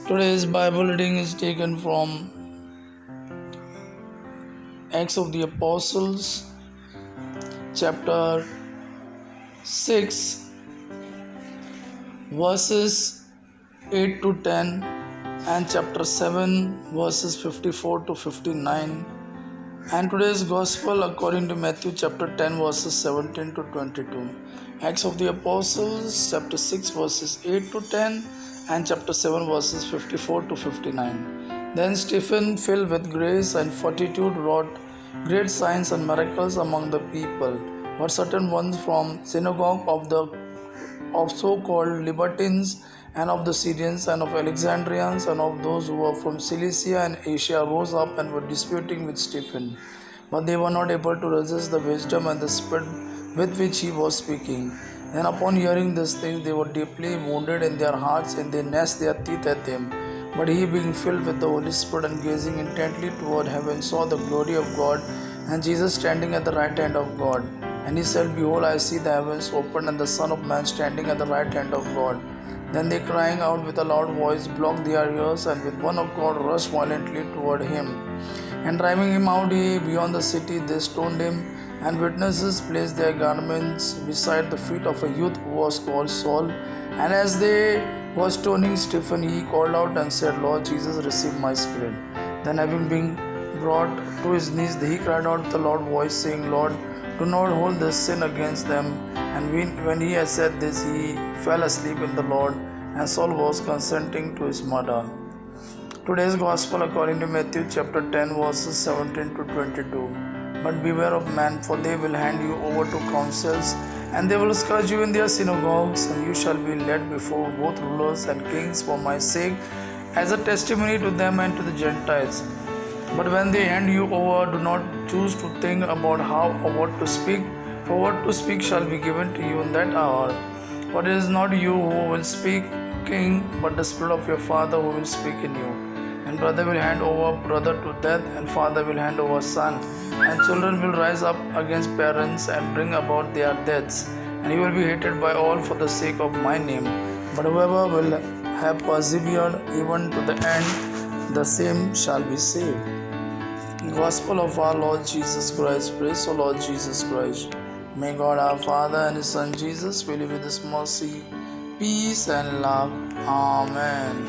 Today's Bible reading is taken from Acts of the Apostles, chapter 6, verses 8 to 10, and chapter 7, verses 54 to 59. And today's Gospel according to Matthew chapter 10, verses 17 to 22. Acts of the Apostles, chapter 6, verses 8 to 10, and chapter 7, verses 54 to 59. Then Stephen, filled with grace and fortitude, wrought great signs and miracles among the people. But certain ones from synagogue of so-called libertines and of the Syrians and of Alexandrians and of those who were from Cilicia and Asia rose up and were disputing with Stephen. But they were not able to resist the wisdom and the spirit with which he was speaking. Then upon hearing these things they were deeply wounded in their hearts, and they gnashed their teeth at him. But he, being filled with the Holy Spirit and gazing intently toward heaven, saw the glory of God and Jesus standing at the right hand of God. And he said, Behold, I see the heavens opened and the Son of Man standing at the right hand of God. Then they, crying out with a loud voice, blocked their ears, and with one accord rushed violently toward him. And driving him out beyond the city, they stoned him. And witnesses placed their garments beside the feet of a youth who was called Saul. And as they were stoning Stephen, he called out and said, Lord Jesus, receive my spirit. Then having been brought to his knees, he cried out with a loud voice, saying, Lord, do not hold this sin against them. And when he had said this, he fell asleep in the Lord, and Saul was consenting to his murder. Today's Gospel according to Matthew chapter 10, verses 17 to 22. But beware of men, for they will hand you over to councils, and they will scourge you in their synagogues, and you shall be led before both rulers and kings for my sake, as a testimony to them and to the Gentiles. But when they hand you over, do not choose to think about how or what to speak, for what to speak shall be given to you in that hour. For it is not you who will speak, king, but the Spirit of your Father who will speak in you. And brother will hand over brother to death, and father will hand over son. And children will rise up against parents and bring about their deaths. And you will be hated by all for the sake of my name. But whoever will have persevered even to the end, the same shall be saved. Gospel of our Lord Jesus Christ. Praise the Lord Jesus Christ. May God our Father and His Son Jesus fill you with His mercy, peace and love. Amen.